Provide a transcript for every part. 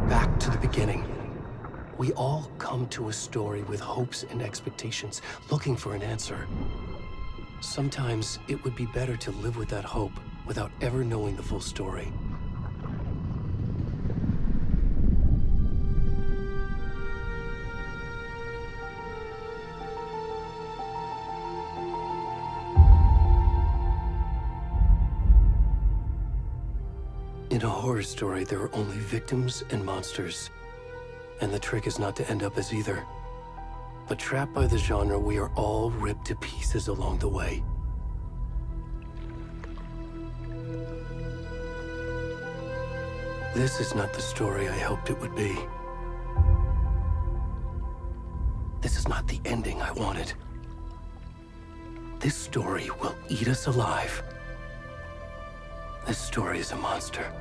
Back to the beginning. We all come to a story with hopes and expectations, looking for an answer. Sometimes it would be better to live with that hope without ever knowing the full story. In a horror story, there are only victims and monsters. And the trick is not to end up as either. But trapped by the genre, we are all ripped to pieces along the way. This is not the story I hoped it would be. This is not the ending I wanted. This story will eat us alive. This story is a monster.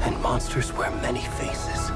And monsters wear many faces.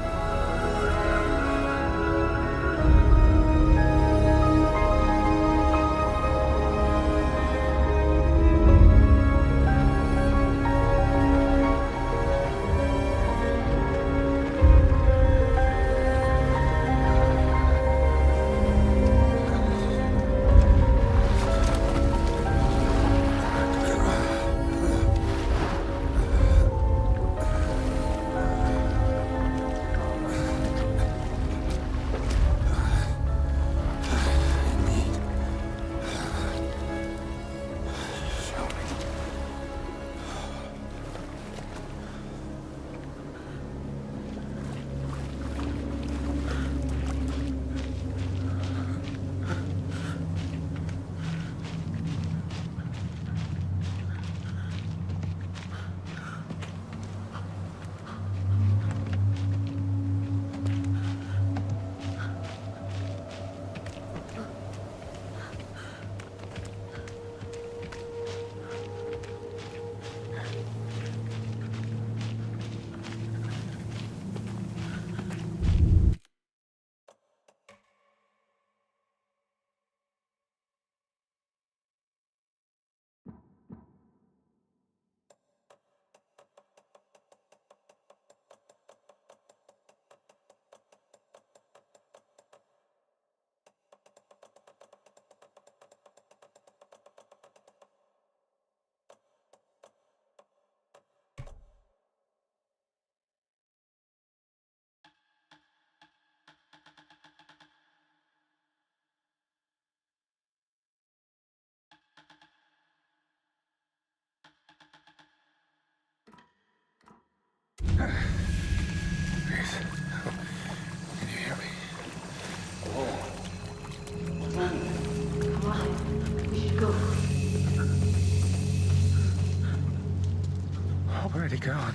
God.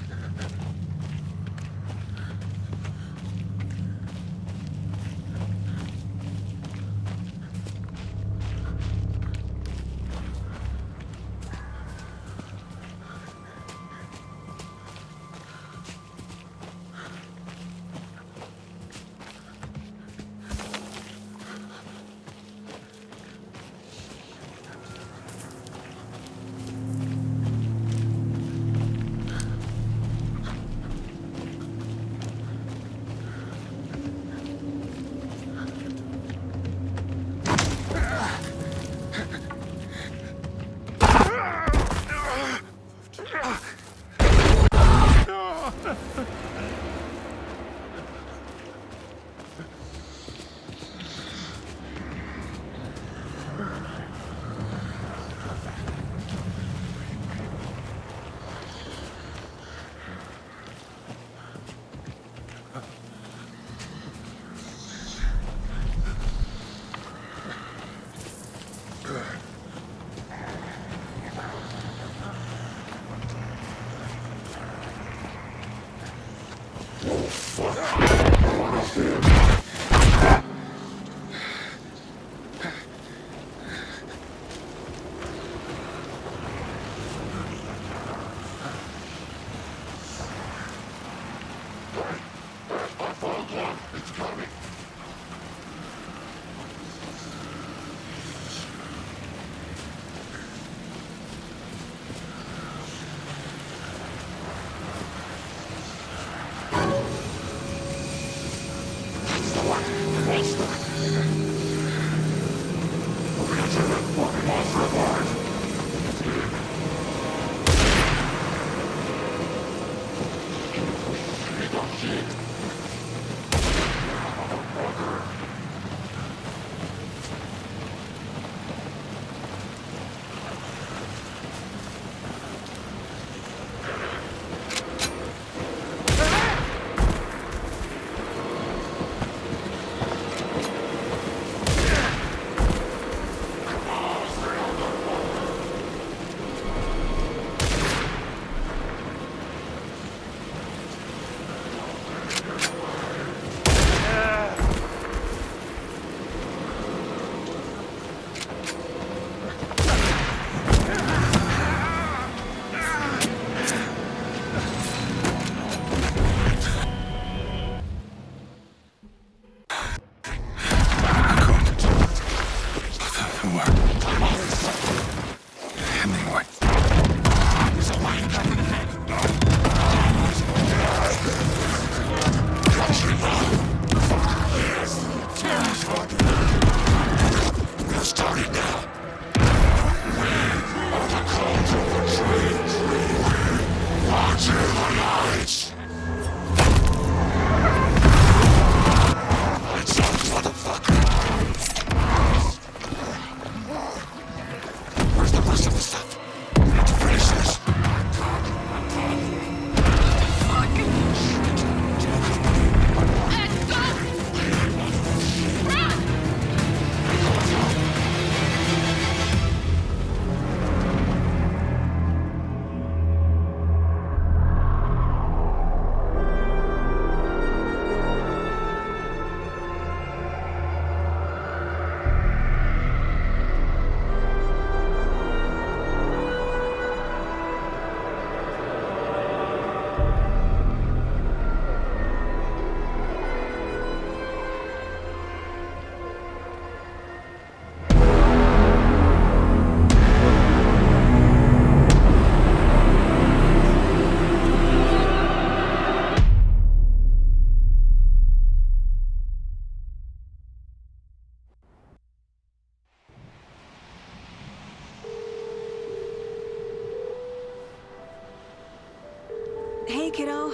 Hey, kiddo.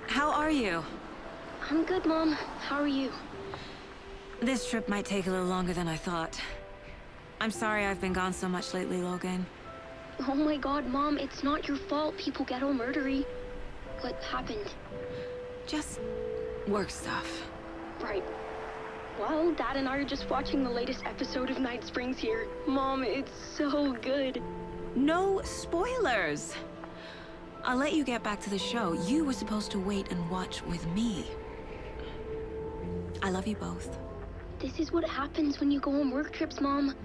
How are you? I'm good, Mom. How are you? This trip might take a little longer than I thought. I'm sorry I've been gone so much lately, Logan. Oh my god, Mom, it's not your fault people get all murdery. What happened? Just work stuff. Right. Well, Dad and I are just watching the latest episode of Night Springs here. Mom, it's so good. No spoilers! I'll let you get back to the show. You were supposed to wait and watch with me. I love you both. This is what happens when you go on work trips, Mom.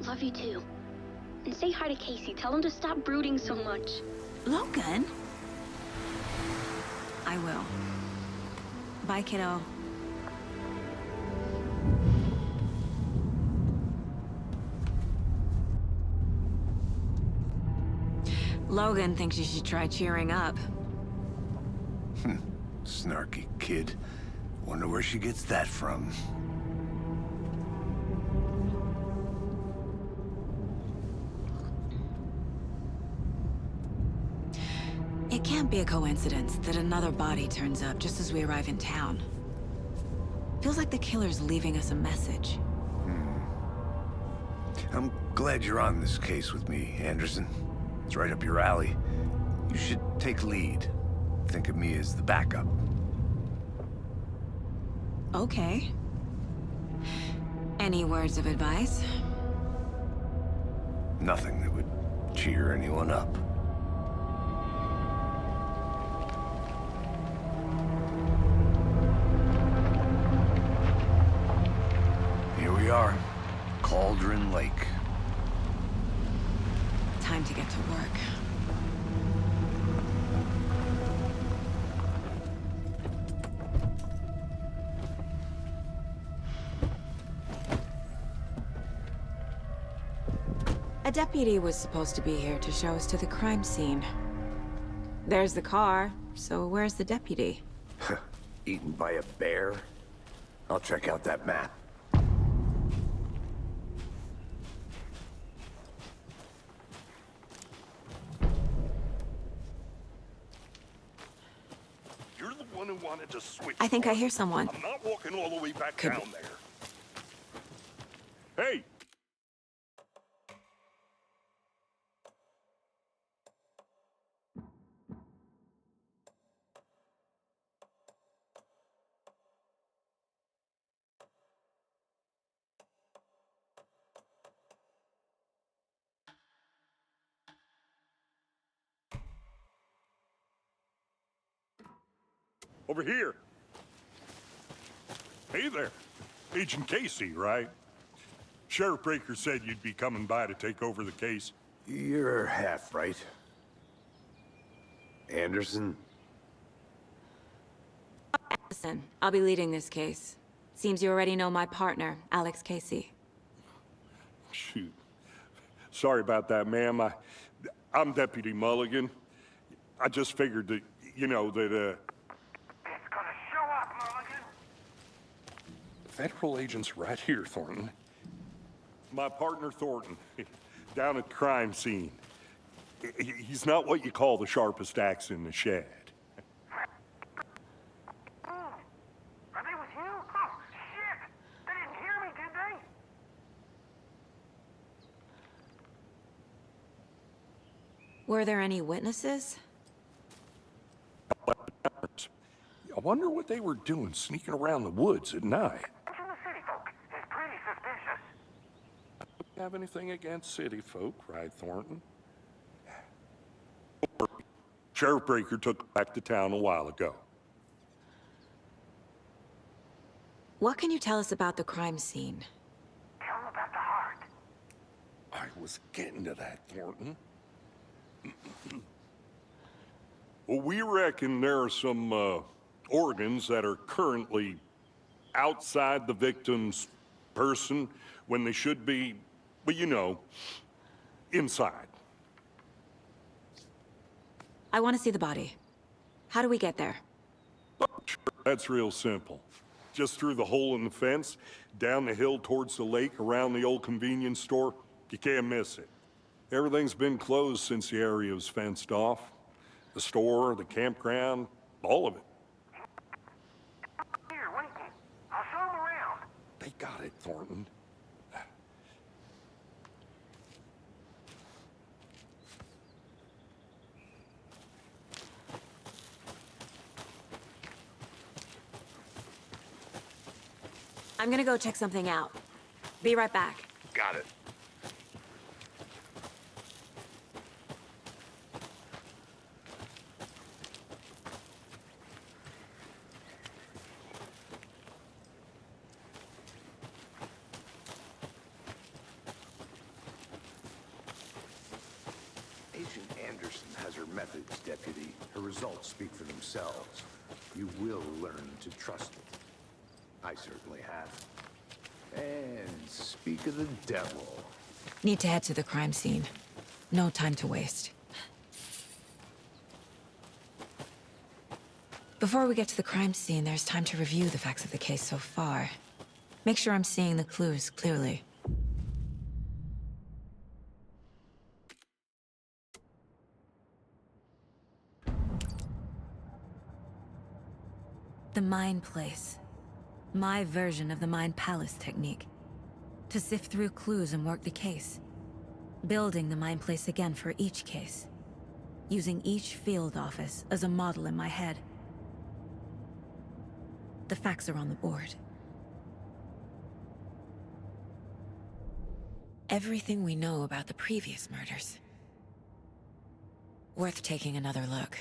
Love you too. And say hi to Casey. Tell him to stop brooding so much. Logan? I will. Bye, kiddo. Logan thinks you should try cheering up. Snarky kid. Wonder where she gets that from. It can't be a coincidence that another body turns up just as we arrive in town. Feels like the killer's leaving us a message. I'm glad you're on this case with me, Anderson. It's right up your alley. You should take lead. Think of me as the backup. Okay. Any words of advice? Nothing that would cheer anyone up. Here we are, Cauldron Lake. Time to get to work. A deputy was supposed to be here to show us to the crime scene. There's the car, so where's the deputy? Eaten by a bear? I'll check out that map. You're the one who wanted to switch. I think I hear someone. I'm not walking all the way back Could down be. there. Hey! Over here. Hey there. Agent Casey, right? Sheriff Breaker said you'd be coming by to take over the case. You're half right. Anderson? Listen, I'll be leading this case. Seems you already know my partner, Alex Casey. Shoot. Sorry about that, ma'am. I'm Deputy Mulligan. I just figured that, you know, that, It's gonna show up, Mulligan. Federal agent's right here, Thornton. My partner, Thornton, down at the crime scene. He's not what you call the sharpest axe in the shed. Are they with you? Oh, shit! They didn't hear me, did they? Were there any witnesses? I wonder what they were doing sneaking around the woods at night. Watching the city folk is pretty suspicious. Have anything against city folk, right, Thornton? Sheriff Breaker took back to town a while ago. What can you tell us about the crime scene? Tell them about the heart. I was getting to that, Thornton. Well, we reckon there are some organs that are currently outside the victim's person when they should be, well, you know, inside. I want to see the body. How do we get there? Sure, that's real simple. Just through the hole in the fence, down the hill towards the lake, around the old convenience store. You can't miss it. Everything's been closed since the area was fenced off. The store, the campground, all of it. Here, waiting. I'll show them around. They got it, Thornton. I'm gonna go check something out. Be right back. Got it. Anderson has her methods, Deputy. Her results speak for themselves. You will learn to trust it. I certainly have. And speak of the devil. Need to head to the crime scene. No time to waste. Before we get to the crime scene, there's time to review the facts of the case so far. Make sure I'm seeing the clues clearly. The Mind Place. My version of the Mind Palace technique. To sift through clues and work the case. Building the Mind Place again for each case. Using each field office as a model in my head. The facts are on the board. Everything we know about the previous murders. Worth taking another look.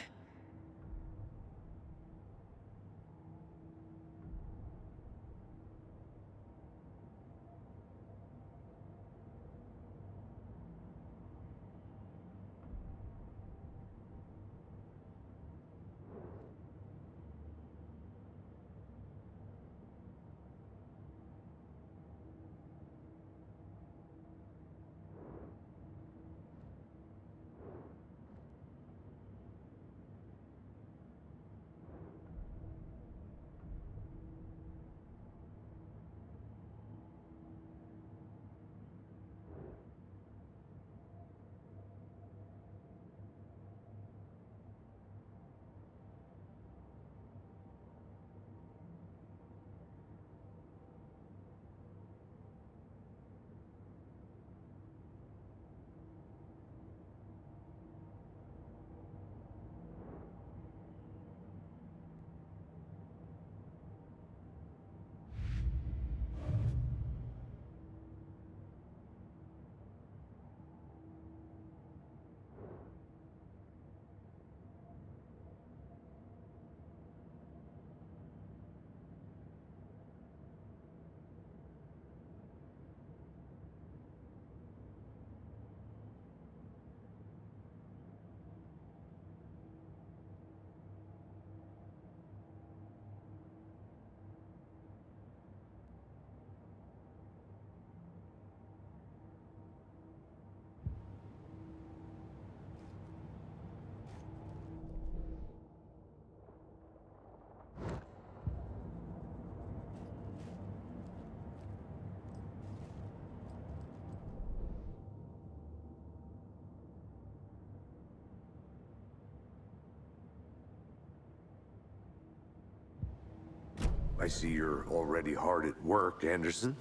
I see you're already hard at work, Anderson.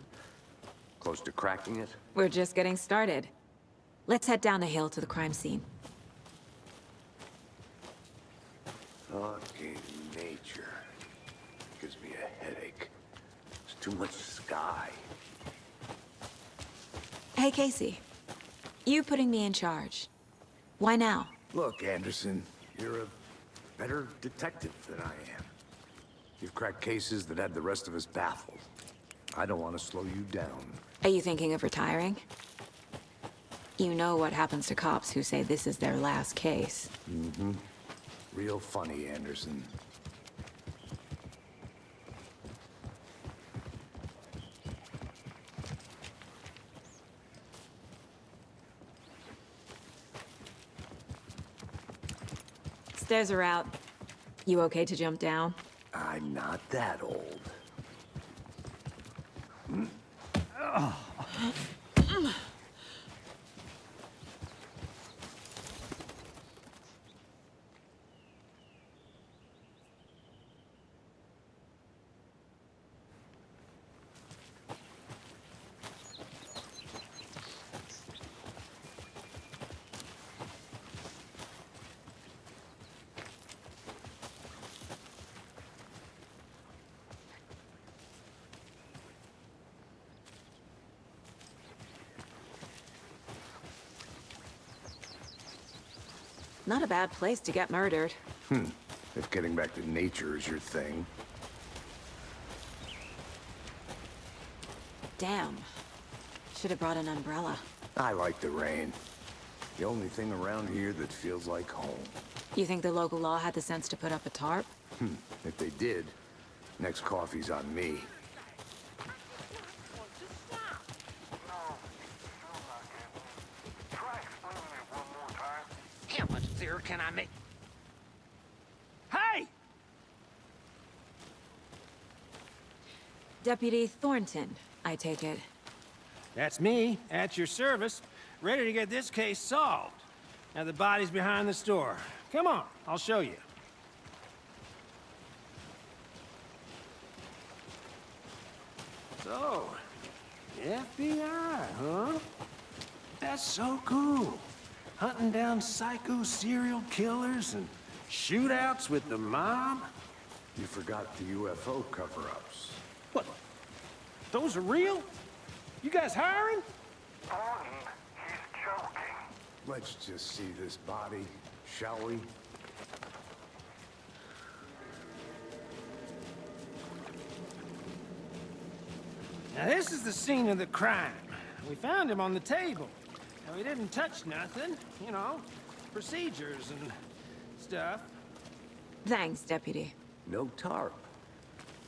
Close to cracking it? We're just getting started. Let's head down the hill to the crime scene. Fucking nature. Gives me a headache. There's too much sky. Hey, Casey. You putting me in charge. Why now? Look, Anderson, you're a better detective than I am. You've cracked cases that had the rest of us baffled. I don't want to slow you down. Are you thinking of retiring? You know what happens to cops who say this is their last case. Mm-hmm. Real funny, Anderson. Stairs are out. You okay to jump down? I'm not that old. Not a bad place to get murdered. If getting back to nature is your thing. Damn. Should have brought an umbrella. I like the rain. The only thing around here that feels like home. You think the local law had the sense to put up a tarp? If they did, next coffee's on me. Try explaining it one more time. How much clearer can I make? Hey! Deputy Thornton, I take it. That's me, at your service, ready to get this case solved. Now the body's behind the store. Come on, I'll show you. So, FBI, huh? That's so cool. Hunting down psycho serial killers and shootouts with the mob? You forgot the UFO cover-ups. What? Those are real? You guys hiring? Thornton, he's joking. Let's just see this body, shall we? Now this is the scene of the crime. We found him on the table. Now he didn't touch nothing, you know, procedures and stuff. Thanks, Deputy. No tarp.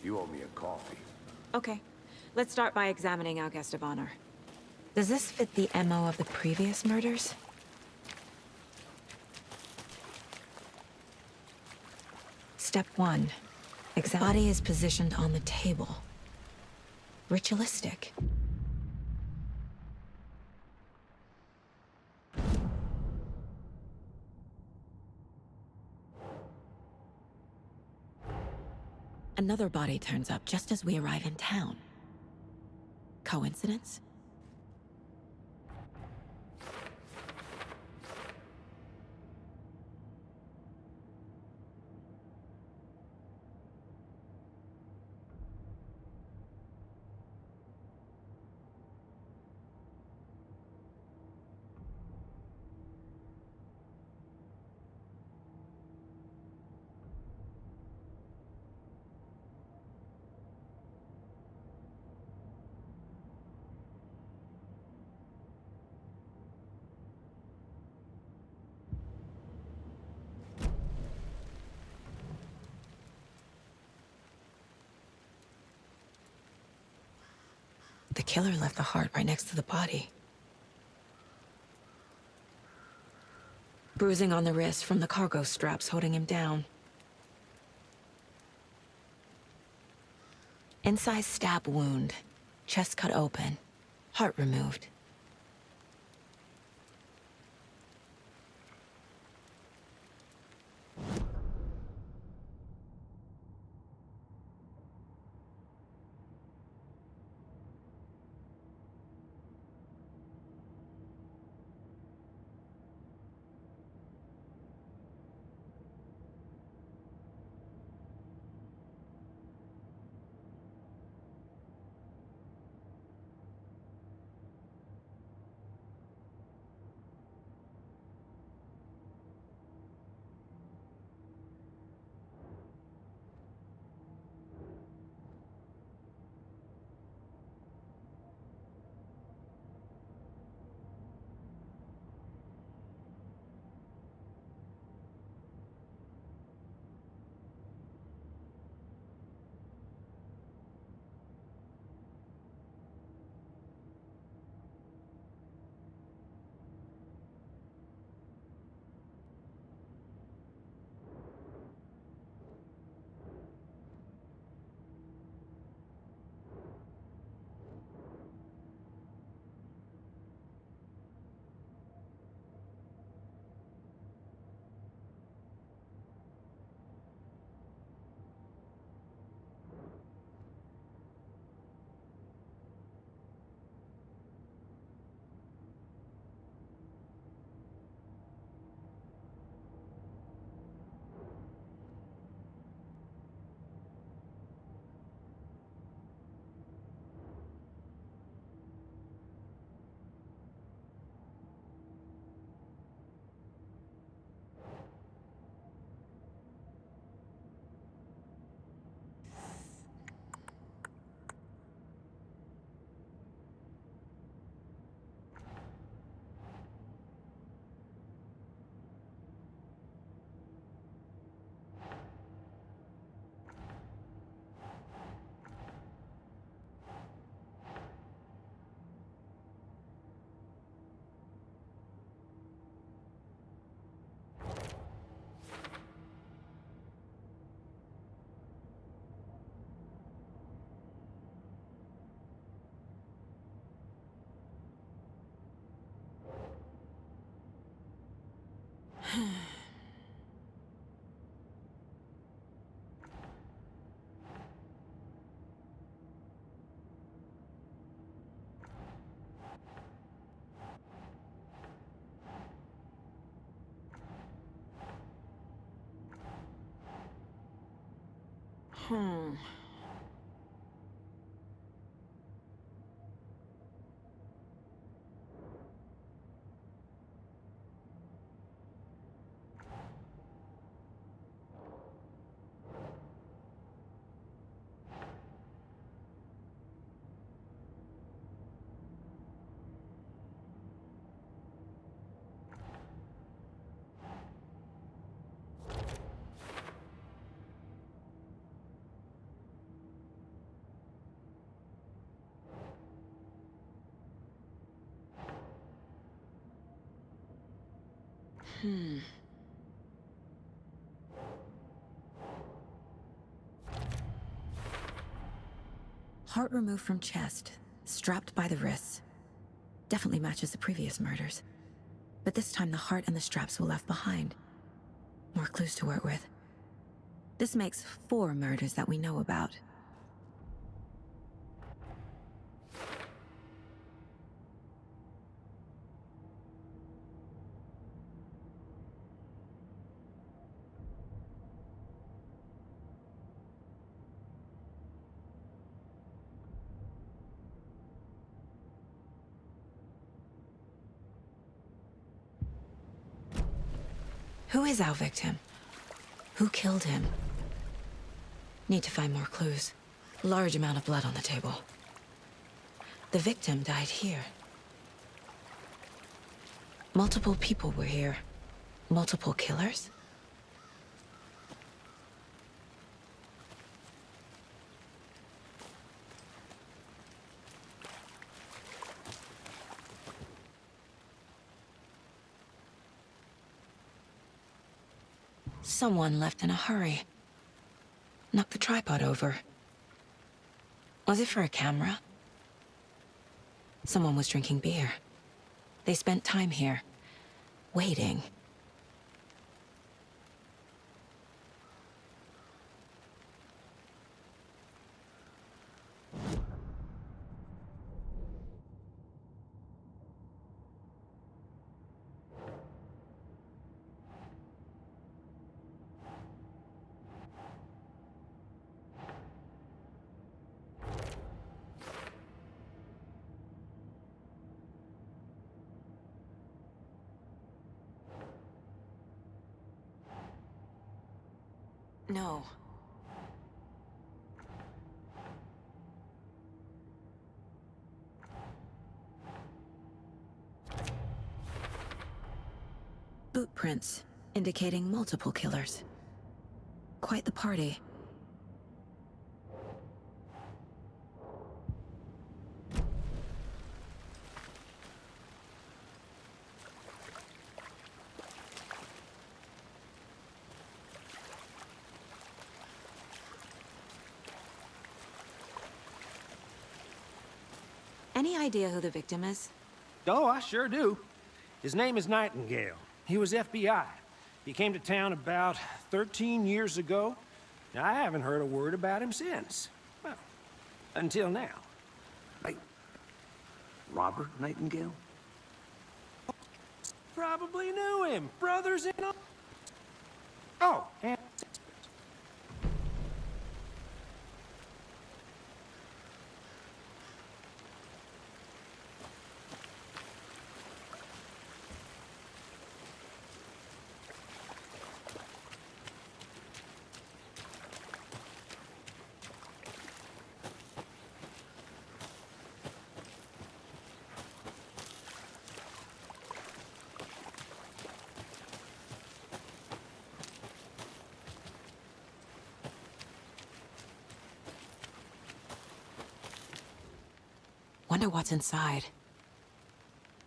You owe me a coffee. Okay, let's start by examining our guest of honor. Does this fit the MO of the previous murders? Step 1. Body is positioned on the table. Ritualistic. Another body turns up just as we arrive in town. Coincidence? The killer left the heart right next to the body. Bruising on the wrist from the cargo straps holding him down. Incised stab wound, chest cut open, heart removed. Heart removed from chest, strapped by the wrists. Definitely matches the previous murders. But this time the heart and the straps were left behind. More clues to work with. This makes 4 murders that we know about. Who is our victim? Who killed him? Need to find more clues. Large amount of blood on the table. The victim died here. Multiple people were here. Multiple killers? Someone left in a hurry. Knocked the tripod over. Was it for a camera? Someone was drinking beer. They spent time here, waiting. No. Boot prints, indicating multiple killers. Quite the party. Any idea who the victim is? Oh, I sure do. His name is Nightingale. He was FBI. He came to town about 13 years ago. I haven't heard a word about him since. Well, until now. Like, Robert Nightingale? Probably knew him. Brothers in all. Oh, and... Wonder what's inside.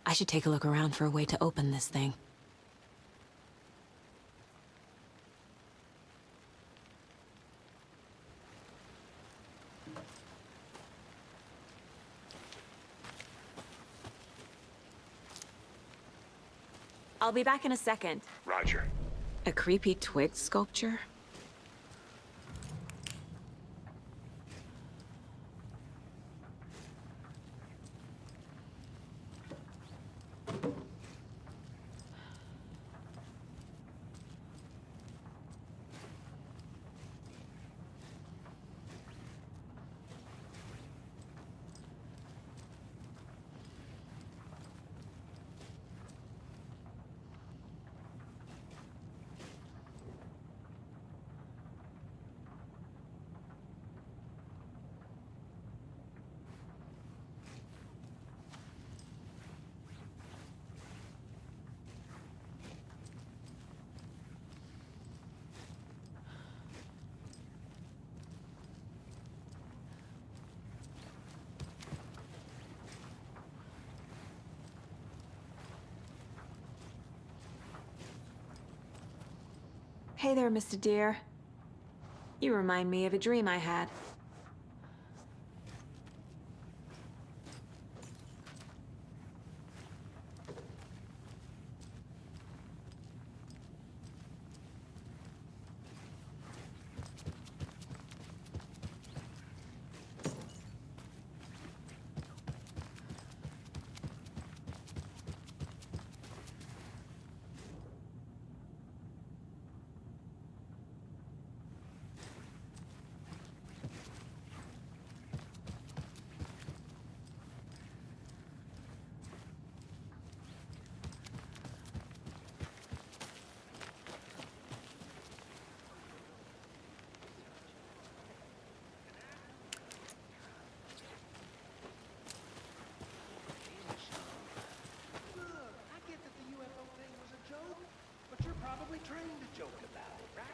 I should take a look around for a way to open this thing. I'll be back in a second. Roger. A creepy twig sculpture? Hey there, Mr. Deer. You remind me of a dream I had. Probably trained to joke about it, right?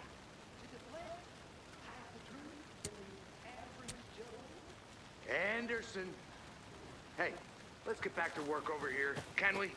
Is it less half the truth than the average Joe? Anderson! Hey, let's get back to work over here, can we?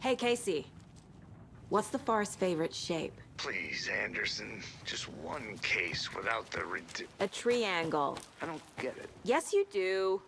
Hey, Casey. What's the far's favorite shape? Please, Anderson. Just one case without the A triangle. I don't get it. Yes, you do.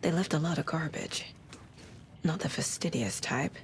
They left a lot of garbage. Not the fastidious type.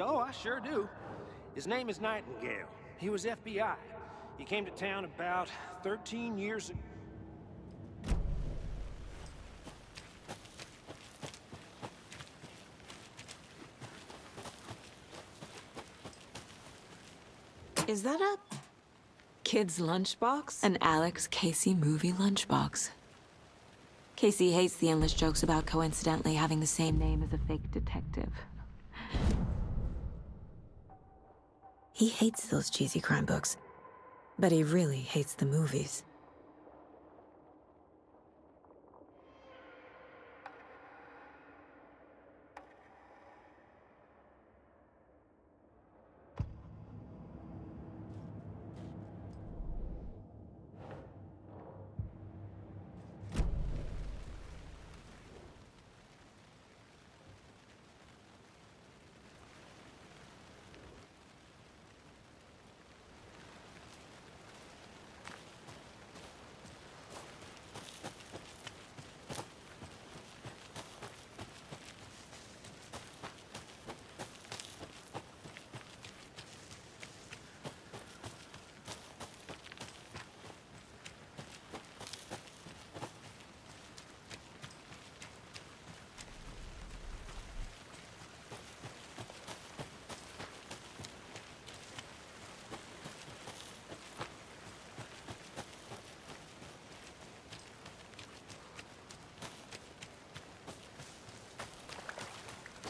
Oh, I sure do. His name is Nightingale. He was FBI. He came to town about 13 years ago. Is that a kid's lunchbox? An Alex Casey movie lunchbox. Casey hates the endless jokes about coincidentally having the same name as a fake detective. He hates those cheesy crime books, but he really hates the movies.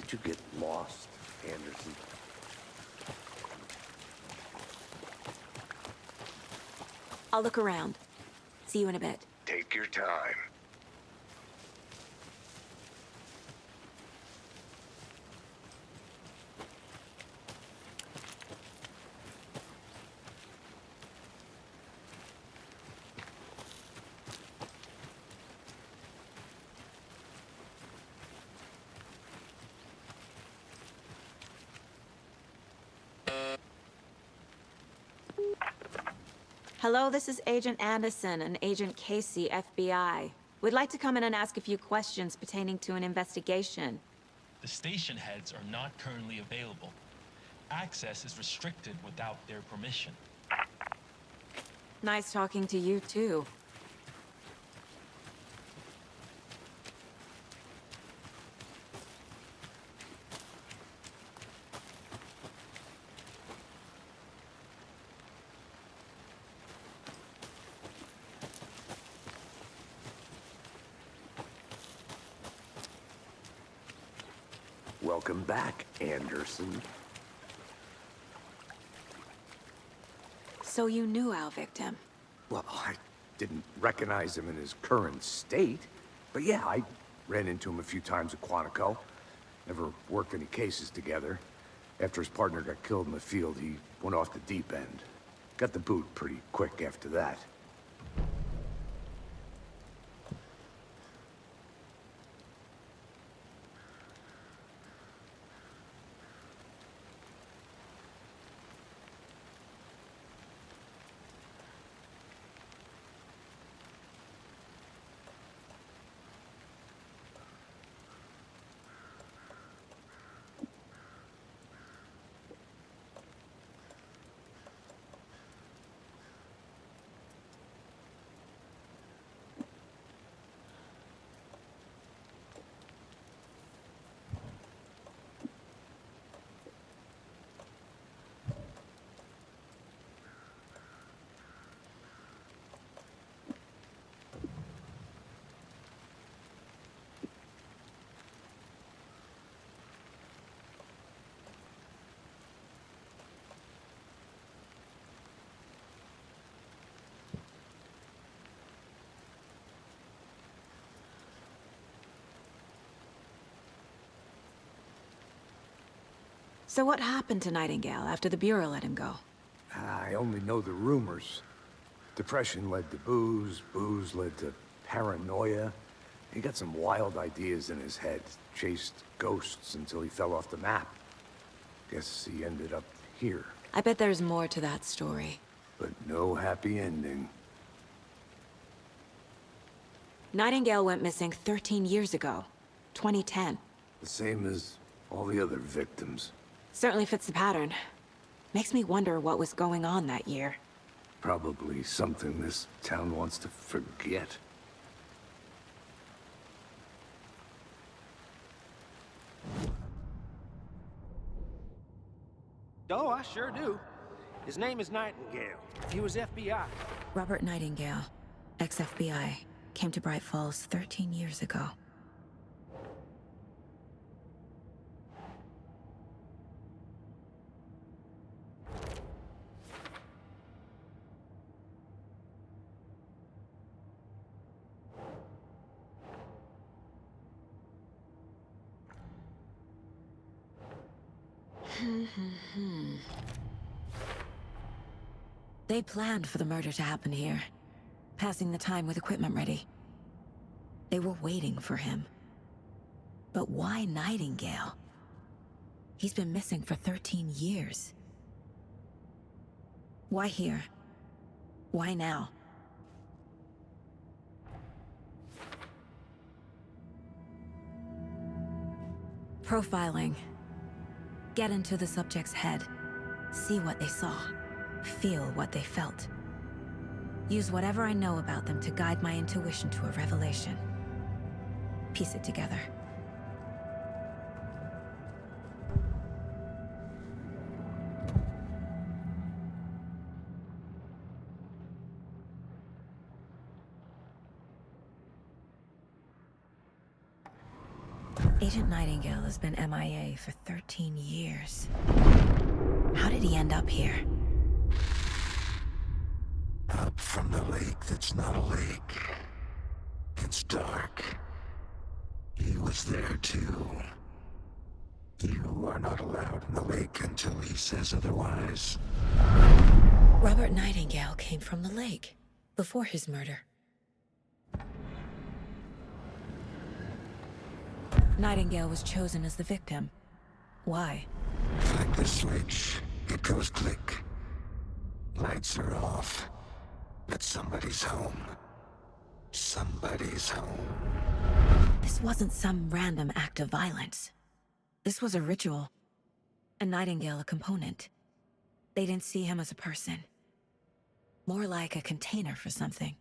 Did you get lost, Anderson? I'll look around. See you in a bit. Take your time. Hello, this is Agent Anderson and Agent Casey, FBI. We'd like to come in and ask a few questions pertaining to an investigation. The station heads are not currently available. Access is restricted without their permission. Nice talking to you, too. Welcome back, Anderson. So you knew our victim? Well, I didn't recognize him in his current state. But yeah, I ran into him a few times at Quantico. Never worked any cases together. After his partner got killed in the field, he went off the deep end. Got the boot pretty quick after that. So what happened to Nightingale after the Bureau let him go? I only know the rumors. Depression led to booze, booze led to paranoia. He got some wild ideas in his head, chased ghosts until he fell off the map. Guess he ended up here. I bet there's more to that story. But no happy ending. Nightingale went missing 13 years ago, 2010. The same as all the other victims. Certainly fits the pattern. Makes me wonder what was going on that year. Probably something this town wants to forget. Oh, I sure do. His name is Nightingale. He was FBI. Robert Nightingale, ex-FBI, came to Bright Falls 13 years ago. They planned for the murder to happen here, passing the time with equipment ready. They were waiting for him. But why Nightingale? He's been missing for 13 years. Why here? Why now? Profiling. Get into the subject's head. See what they saw. Feel what they felt. Use whatever I know about them to guide my intuition to a revelation. Piece it together. Agent Nightingale has been MIA for 13 years. How did he end up here? Up from the lake that's not a lake. It's dark. He was there too. You are not allowed in the lake until he says otherwise. Robert Nightingale came from the lake, before his murder. Nightingale was chosen as the victim. Why? Like the switch, it goes click. Lights are off. But somebody's home. Somebody's home. This wasn't some random act of violence. This was a ritual. And Nightingale a component. They didn't see him as a person. More like a container for something.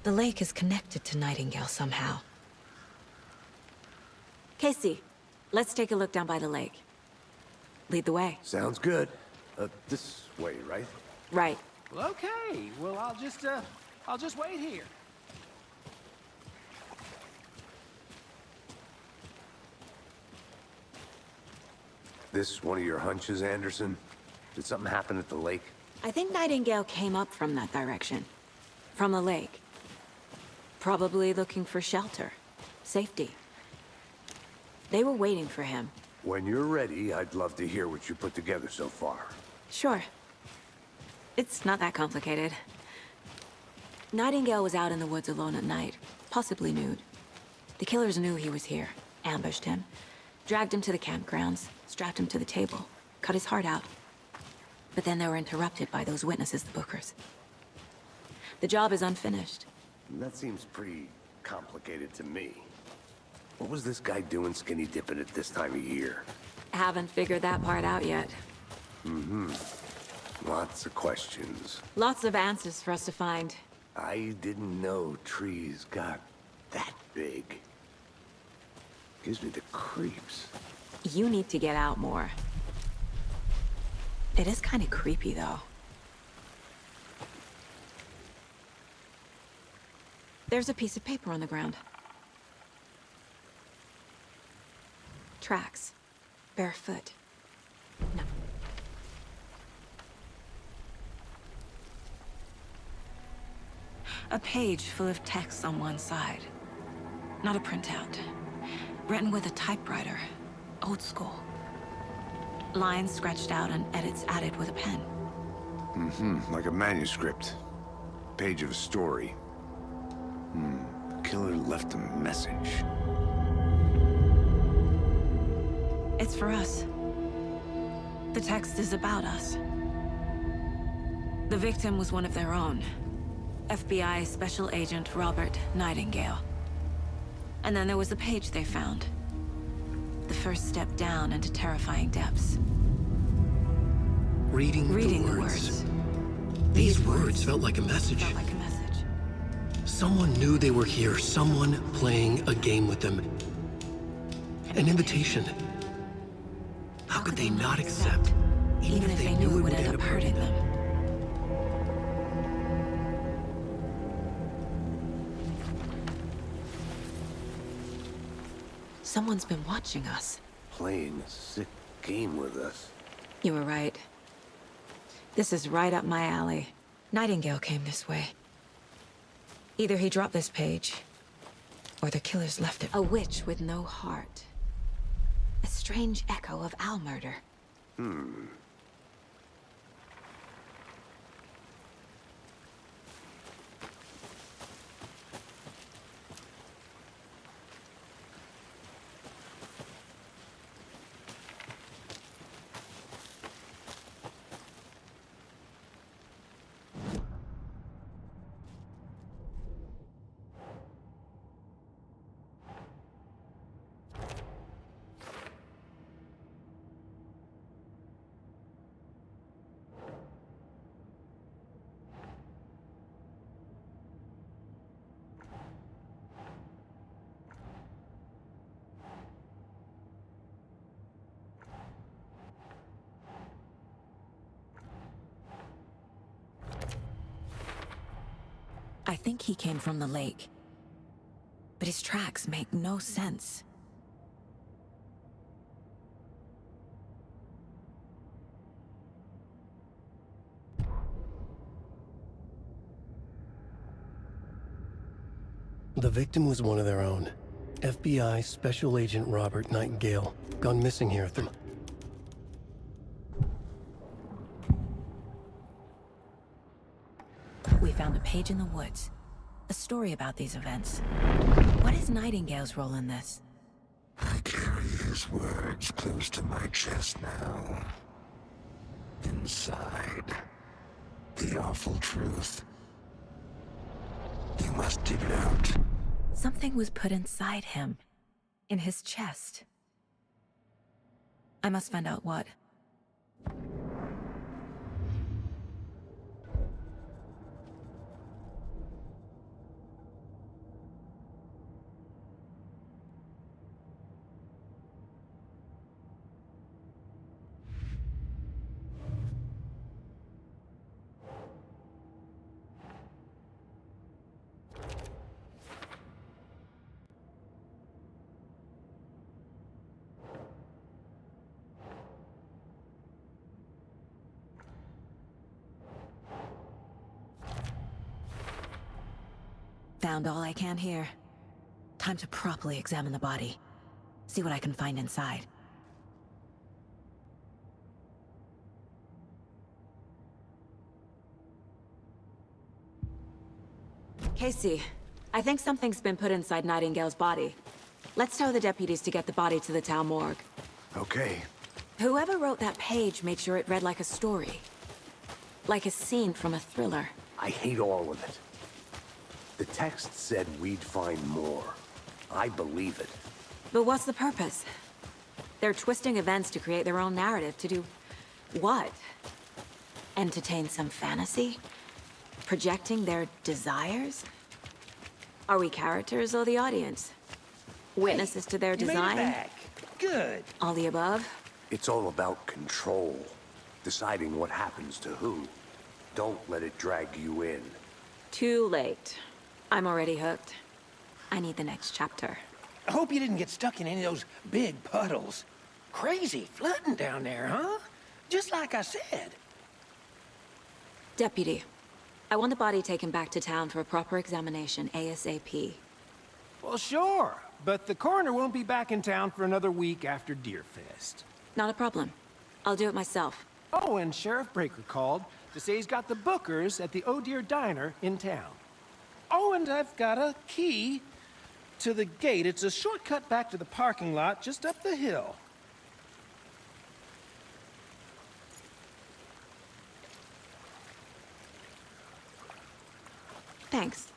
The lake is connected to Nightingale somehow. Casey, let's take a look down by the lake. Lead the way. Sounds good. This way, right? Right. Well, okay. Well, I'll just wait here. This one of your hunches, Anderson? Did something happen at the lake? I think Nightingale came up from that direction. From the lake. Probably looking for shelter. Safety. They were waiting for him. When you're ready, I'd love to hear what you put together so far. Sure. It's not that complicated. Nightingale was out in the woods alone at night, possibly nude. The killers knew he was here, ambushed him, dragged him to the campgrounds, strapped him to the table, cut his heart out. But then they were interrupted by those witnesses, the Bookers. The job is unfinished. That seems pretty complicated to me. What was this guy doing skinny dipping at this time of year? Haven't figured that part out yet. Lots of questions. Lots of answers for us to find. I didn't know trees got that big. Gives me the creeps. You need to get out more. It is kind of creepy, though. There's a piece of paper on the ground. Tracks. Barefoot. No. A page full of text on one side. Not a printout. Written with a typewriter. Old school. Lines scratched out and edits added with a pen. Like a manuscript. Page of a story. The killer left a message. It's for us. The text is about us. The victim was one of their own. FBI Special Agent Robert Nightingale. And then there was the page they found. The first step down into terrifying depths. Reading the words. These words felt like a message. Felt like a message. Someone knew they were here, someone playing a game with them. An invitation. How could they not accept, even if they knew it would end up hurting them? Someone's been watching us. Playing a sick game with us. You were right. This is right up my alley. Nightingale came this way. Either he dropped this page, or the killers left it. A witch with no heart. A strange echo of owl murder. I think he came from the lake. But his tracks make no sense. The victim was one of their own. FBI Special Agent Robert Nightingale, gone missing here. We found a page in the woods. A story about these events. What is Nightingale's role in this? I carry his words close to my chest now. Inside, the awful truth. You must dig it out. Something was put inside him. In his chest. I must find out what. found all I can here. Time to properly examine the body. See what I can find inside. Casey, I think something's been put inside Nightingale's body. Let's tell the deputies to get the body to the town morgue. Okay. Whoever wrote that page made sure it read like a story. Like a scene from a thriller. I hate all of it. The text said we'd find more. I believe it. But what's the purpose? They're twisting events to create their own narrative. To do what? Entertain some fantasy? Projecting their desires? Are we characters or the audience? Witnesses to their You design? made it back. Good. All the above? It's all about control. Deciding what happens to who. Don't let it drag you in. Too late. I'm already hooked. I need the next chapter. I hope you didn't get stuck in any of those big puddles. Crazy flooding down there, huh? Just like I said. Deputy, I want the body taken back to town for a proper examination ASAP. Well, sure. But the coroner won't be back in town for another week after Deerfest. Not a problem. I'll do it myself. Oh, and Sheriff Breaker called to say he's got the Bookers at the Oh Dear Diner in town. Oh, and I've got a key to the gate. It's a shortcut back to the parking lot just up the hill. Thanks.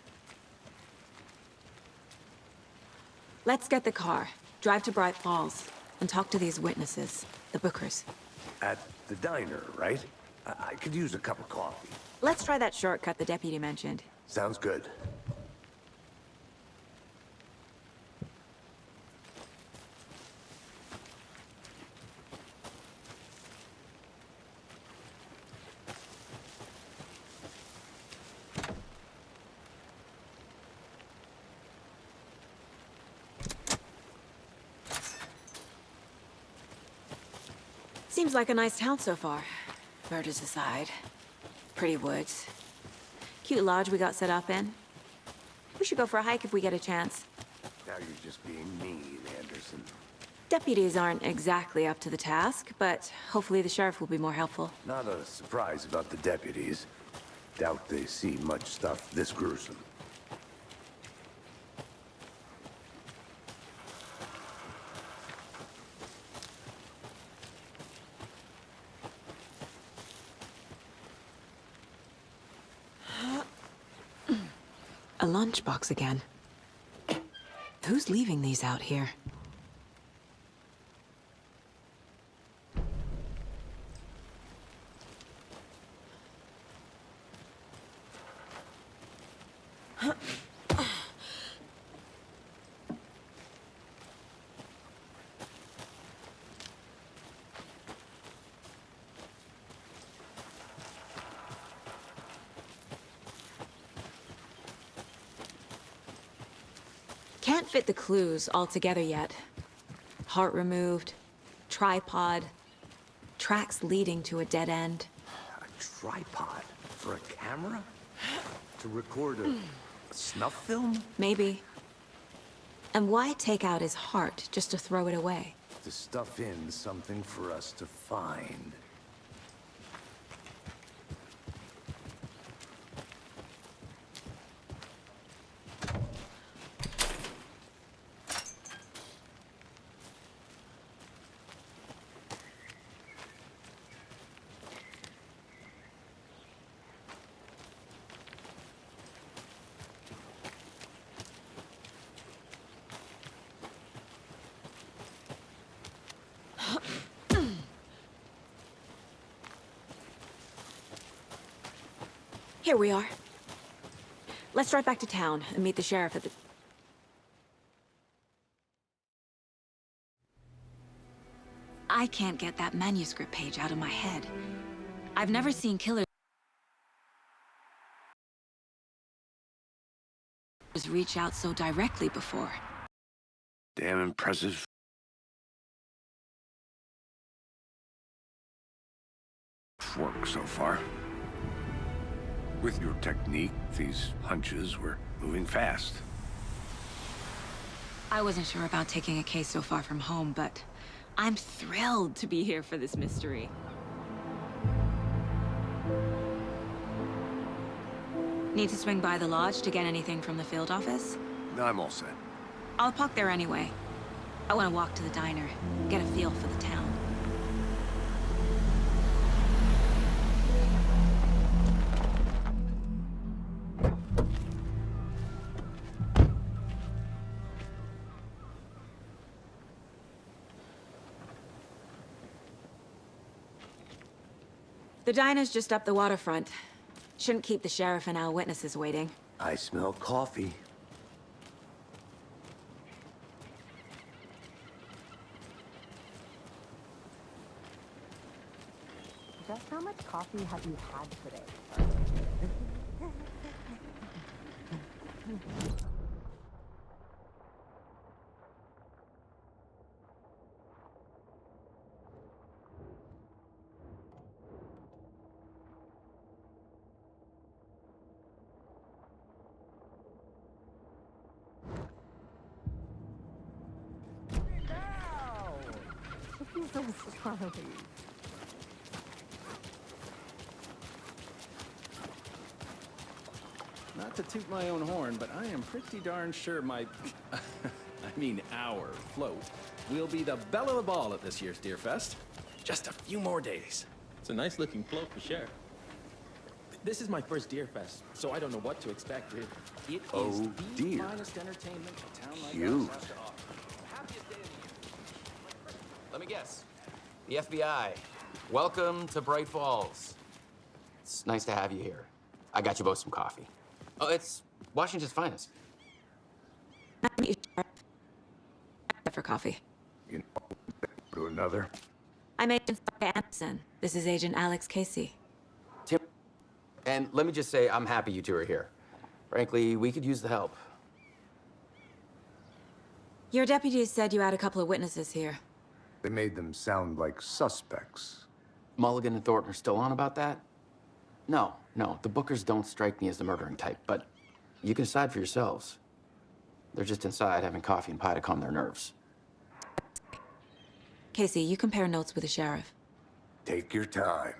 Let's get the car, drive to Bright Falls, and talk to these witnesses, the Bookers. At the diner, right? I could use a cup of coffee. Let's try that shortcut the deputy mentioned. Sounds good. Seems like a nice town so far. Murders aside. Pretty woods. Cute lodge we got set up in. We should go for a hike if we get a chance. Now you're just being mean, Anderson. Deputies aren't exactly up to the task, but hopefully the sheriff will be more helpful. Not a surprise about the deputies. Doubt they see much stuff this gruesome. A lunchbox again. Who's leaving these out here? Can't fit the clues all together yet. Heart removed, tripod, tracks leading to a dead end. A tripod? For a camera? To record a snuff film? Maybe. And why take out his heart just to throw it away? To stuff in something for us to find. Here we are. Let's drive back to town and meet the sheriff at the... I can't get that manuscript page out of my head. I've never seen killers reach out so directly before. Damn impressive. Work so far. With your technique, these hunches were Moving fast. I wasn't sure about taking a case so far from home, but I'm thrilled to be here for this mystery. Need to swing by the lodge to get anything from the field office? No, I'm all set. I'll park there anyway. I want to walk to the diner, get a feel for the town. The diner's just up the waterfront. Shouldn't keep the sheriff and our witnesses waiting. I smell coffee. Just how much coffee have you had today? So sorry. Not to toot my own horn, but I am pretty darn sure my... I mean our float will be the belle of the ball at this year's Deer Fest. Just a few more days. It's a nice looking float for sure. This is my first Deer Fest, so I don't know what to expect, really. It Oh, is the dear. finest entertainment a town like Huge. ours has to offer. Happiest day of the year. Let me guess. The FBI. Welcome to Bright Falls. It's nice to have you here. I got you both some coffee. Oh, it's Washington's finest. For coffee. You know, to another. I'm Agent Anderson. This is Agent Alex Casey. Tim, and let me just say, I'm happy you two are here. Frankly, we could use the help. Your deputies said you had a couple of witnesses here. They made them sound like suspects. Mulligan and Thornton are still on about that? No, the Bookers don't strike me as the murdering type, but you can decide for yourselves. They're just inside having coffee and pie to calm their nerves. Casey, you compare notes with the sheriff. Take your time.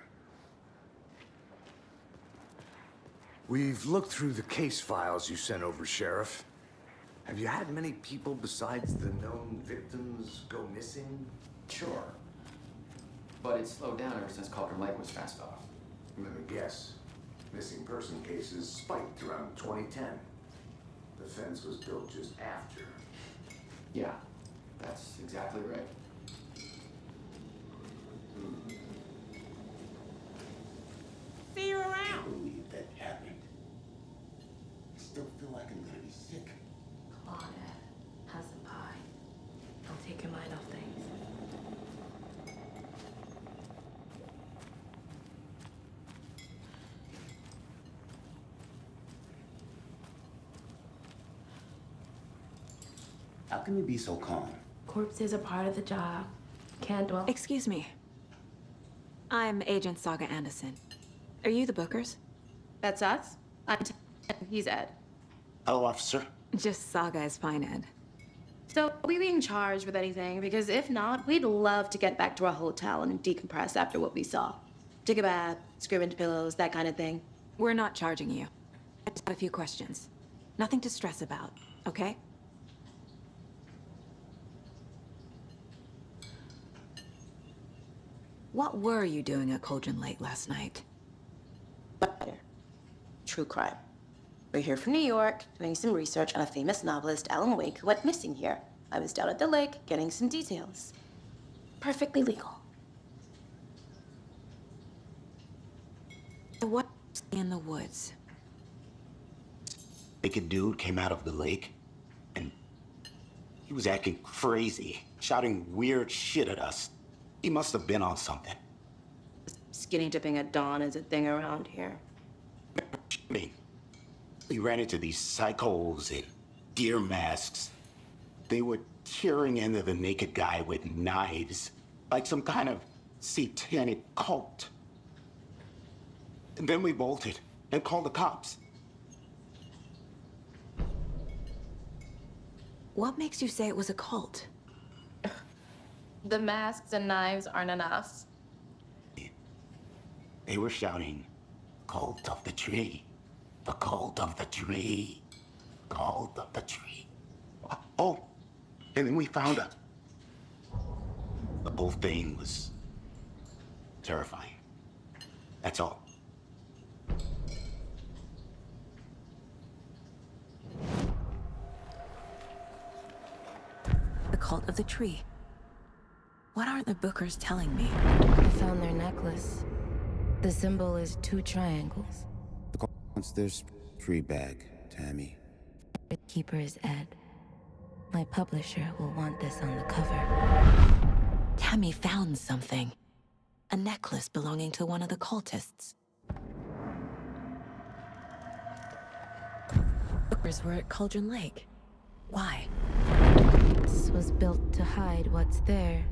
We've looked through the case files you sent over, Sheriff. Have you had many people besides the known victims go missing? Sure. But it's slowed down ever since Cauldron Lake was fast off. Let me guess. Missing person cases spiked around 2010. The fence was built just after. Yeah, that's exactly right. See you around. I can't believe that happened. I still feel like I'm gonna be sick. Claudette, have some pie. Don't take your mind off things. How can you be so calm? Corpses are part of the job. Can't dwell. Excuse me. I'm Agent Saga Anderson. Are you the Bookers? That's us. He's Ed. Hello, officer. Just Saga is fine, Ed. So, are we being charged with anything? Because if not, we'd love to get back to our hotel and decompress after what we saw. Take a bath, scream into pillows, that kind of thing. We're not charging you. I just have a few questions. Nothing to stress about, okay? What were you doing at Cauldron Lake last night? True crime. We're here from New York, doing some research on a famous novelist, Alan Wake, who went missing here. I was down at the lake, getting some details. Perfectly legal. What in the woods? Naked dude came out of the lake, and he was acting crazy, shouting weird shit at us. He must have been on something. Skinny dipping at dawn is a thing around here. We ran into these psychos in deer masks. They were tearing into the naked guy with knives, like some kind of satanic cult. And then we bolted and called the cops. What makes you say it was a cult? The masks and knives aren't enough. They were shouting, "Cult of the tree. The cult of the tree. Cult of the tree." Oh, and then we found out. The whole thing was terrifying. That's all. The cult of the tree. What aren't the bookers telling me? I found their necklace. The symbol is 2 triangles. Once there's tree bag, Tammy. The keeper is Ed. My publisher will want this on the cover. Tammy found something. A necklace belonging to one of the cultists. Bookers were at Cauldron Lake. Why? This was built to hide what's there.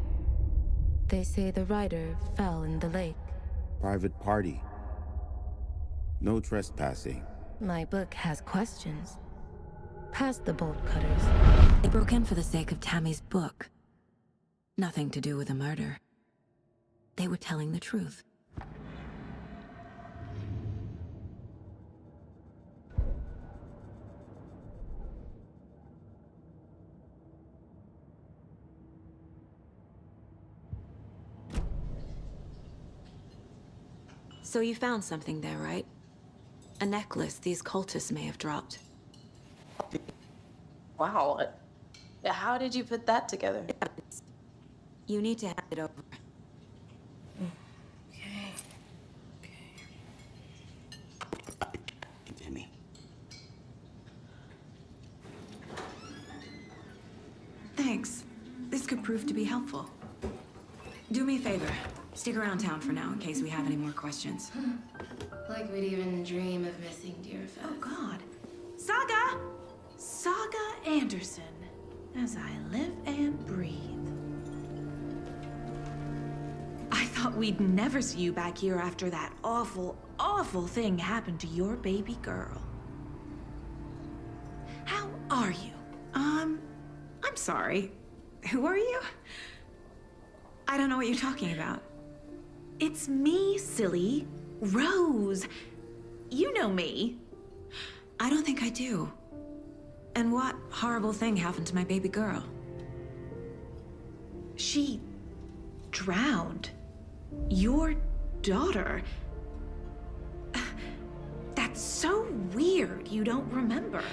They say the writer fell in the lake. Private party. No trespassing. My book has questions. Past the bolt cutters. They broke in for the sake of Tammy's book. Nothing to do with a murder. They were telling the truth. So you found something there, right? A necklace these cultists may have dropped. Wow. How did you put that together? You need to hand it over. Okay. Timmy. Thanks. This could prove to be helpful. Do me a favor. Stick around town for now in case we have any more questions. Like we'd even dream of missing Deerfest. Oh, God. Saga! Saga Anderson. As I live and breathe. I thought we'd never see you back here after that awful, awful thing happened to your baby girl. How are you? I'm sorry. Who are you? I don't know what you're talking about. It's me, silly. Rose. You know me. I don't think I do. And what horrible thing happened to my baby girl? She drowned. Your daughter. That's so weird you don't remember.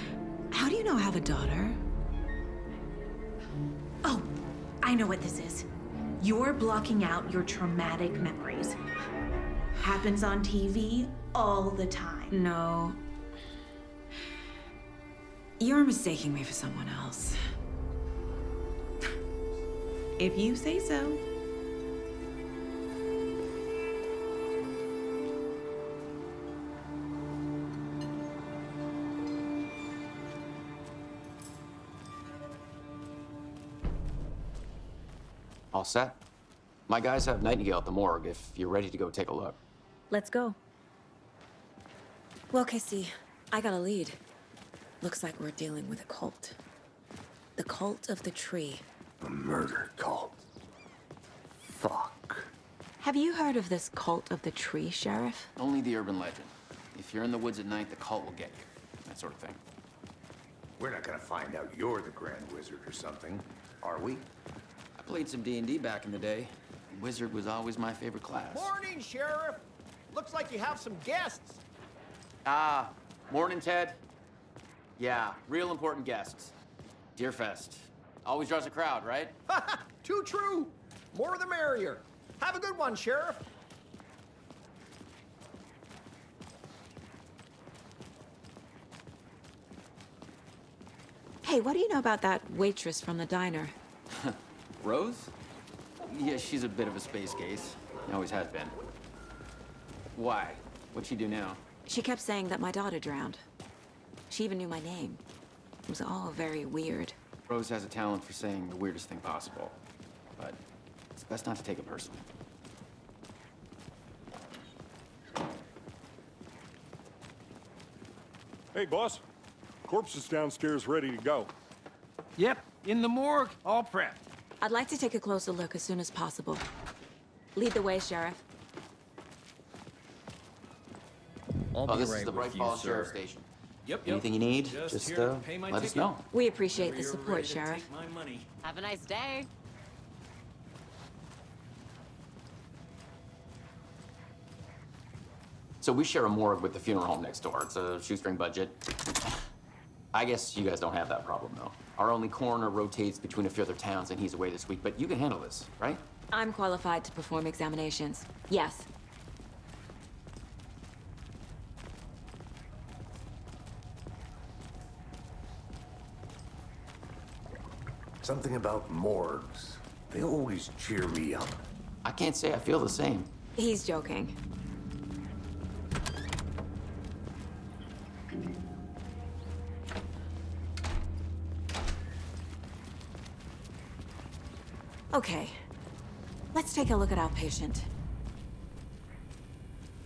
How do you know I have a daughter? Oh, I know what this is. You're blocking out your traumatic memories. Happens on TV all the time. No. You're mistaking me for someone else. If you say so. All set? My guys have Nightingale at the morgue if you're ready to go take a look. Let's go. Well, Casey, I got a lead. Looks like we're dealing with a cult. The cult of the tree. A murder cult. Fuck. Have you heard of this cult of the tree, Sheriff? Only the urban legend. If you're in the woods at night, the cult will get you. That sort of thing. We're not gonna find out you're the Grand Wizard or something, are we? I played some D&D back in the day. Wizard was always my favorite class. Morning, Sheriff. Looks like you have some guests. Ah, morning, Ted. Yeah, real important guests. Deerfest. Always draws a crowd, right? Too true. More the merrier. Have a good one, Sheriff. Hey, what do you know about that waitress from the diner? Rose? Yeah, she's a bit of a space case. Always has been. Why? What'd she do now? She kept saying that my daughter drowned. She even knew my name. It was all very weird. Rose has a talent for saying the weirdest thing possible. But it's best not to take it personally. Hey, boss. Corpse is downstairs ready to go. Yep, in the morgue, all prepped. I'd like to take a closer look as soon as possible. Lead the way, Sheriff. Oh, this is the Bright Falls Sheriff Station. Yep. Anything you need, just let us know. We appreciate the support, Sheriff. My money. Have a nice day. So we share a morgue with the funeral home next door. It's a shoestring budget. I guess you guys don't have that problem, though. Our only coroner rotates between a few other towns, and he's away this week, but you can handle this, right? I'm qualified to perform examinations. Yes. Something about morgues. They always cheer me up. I can't say I feel the same. He's joking. Okay, let's take a look at our patient.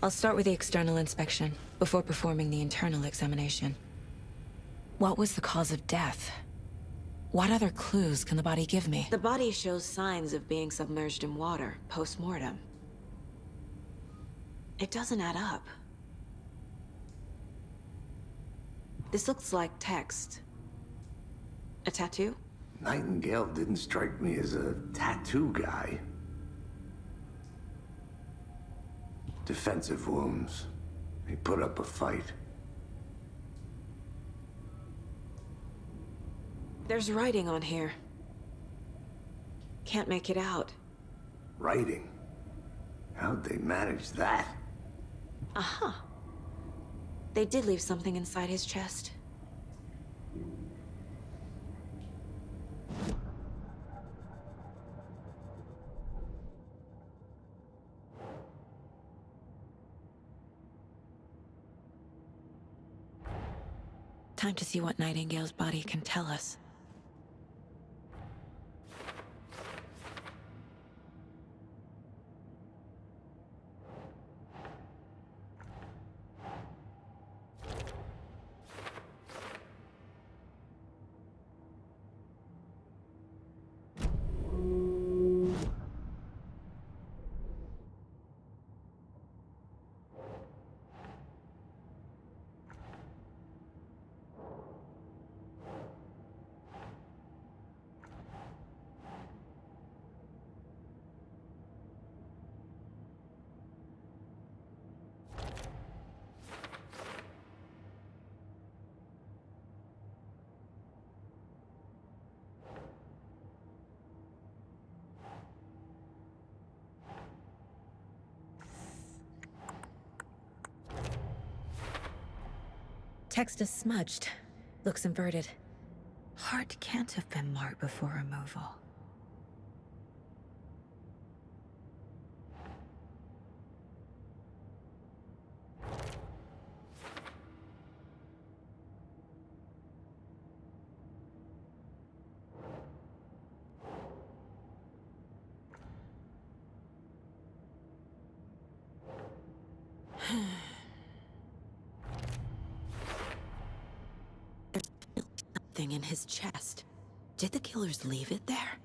I'll start with the external inspection before performing the internal examination. What was the cause of death? What other clues can the body give me? The body shows signs of being submerged in water post-mortem. It doesn't add up. This looks like text. A tattoo? Nightingale didn't strike me as a tattoo guy. Defensive wounds. He put up a fight. There's writing on here. Can't make it out. Writing? How'd they manage that? Uh-huh. They did leave something inside his chest. Time to see what Nightingale's body can tell us. Text is smudged. Looks inverted. Heart can't have been marked before removal. Something in his chest. Did the killers leave it there?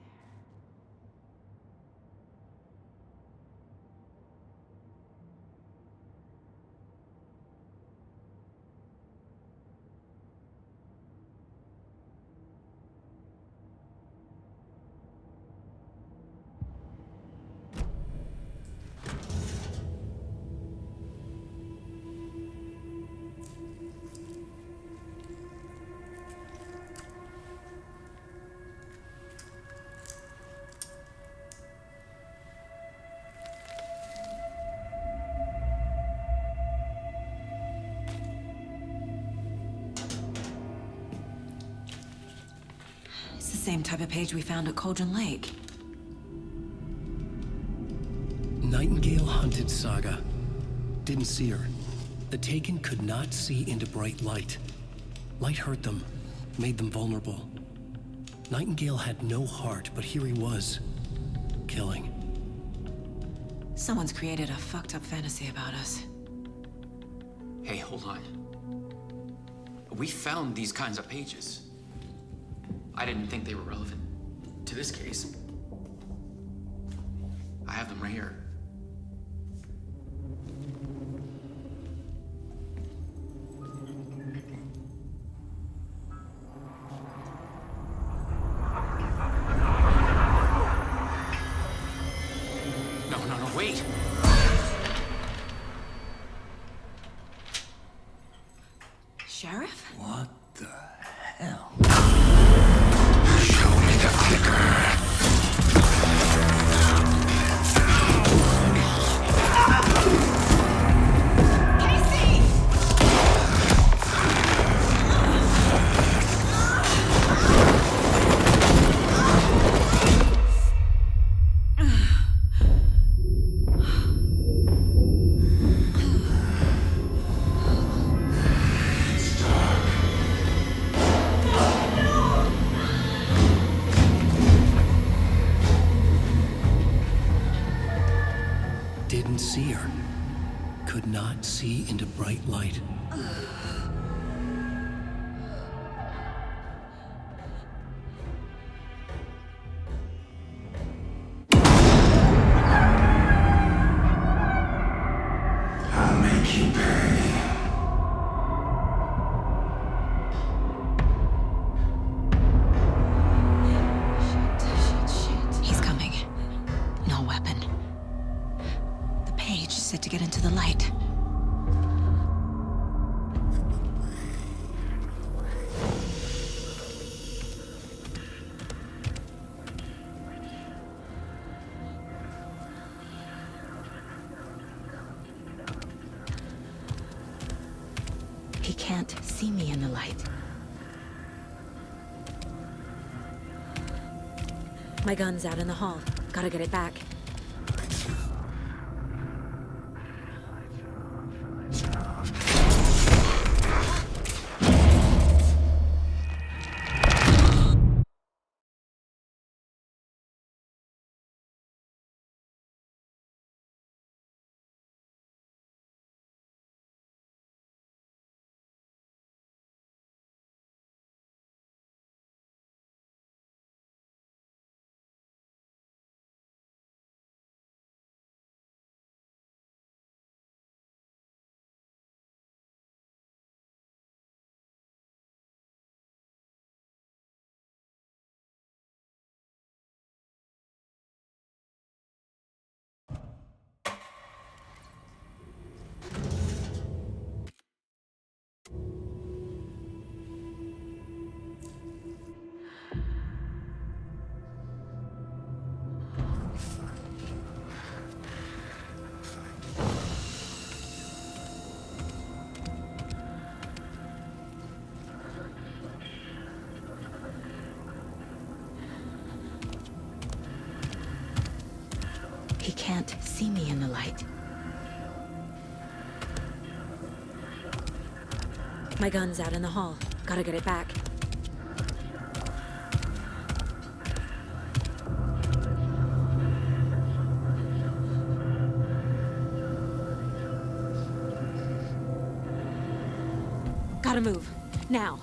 Same type of page we found at Cauldron Lake. Nightingale hunted Saga. Didn't see her. The Taken could not see into bright light. Light hurt them, made them vulnerable. Nightingale had no heart, but here he was, killing. Someone's created a fucked up fantasy about us. Hey, hold on. We found these kinds of pages. I didn't think they were relevant to this case. I have them right here. No, wait! Sheriff? What the hell? Didn't see her. Could not see into bright light. I'll make you pay. He's coming. No weapon. The page said to get into the light. He can't see me in the light. My gun's out in the hall. Gotta get it back. He can't see me in the light. My gun's out in the hall. Gotta get it back. Gotta move. Now.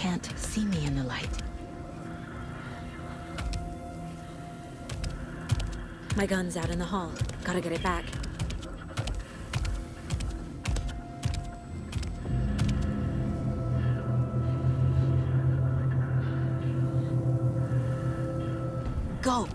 can't see me in the light. My gun's out in the hall. Gotta get it back. Go!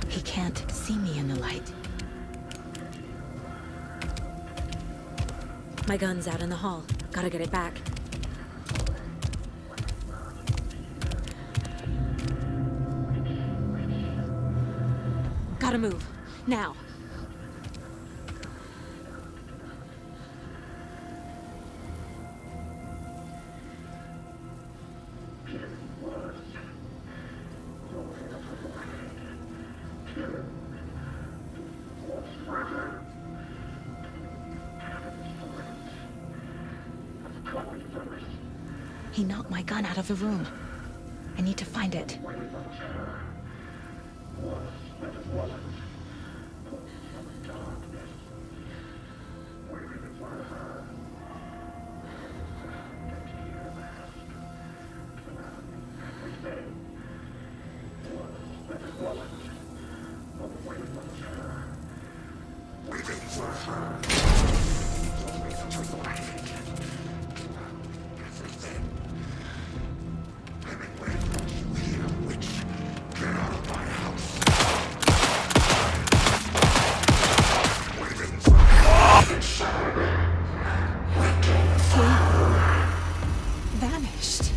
He can't see me in the light. My gun's out in the hall. Gotta get it back. Gotta move. Now. He knocked my gun out of the room. I need to find it. Vanished.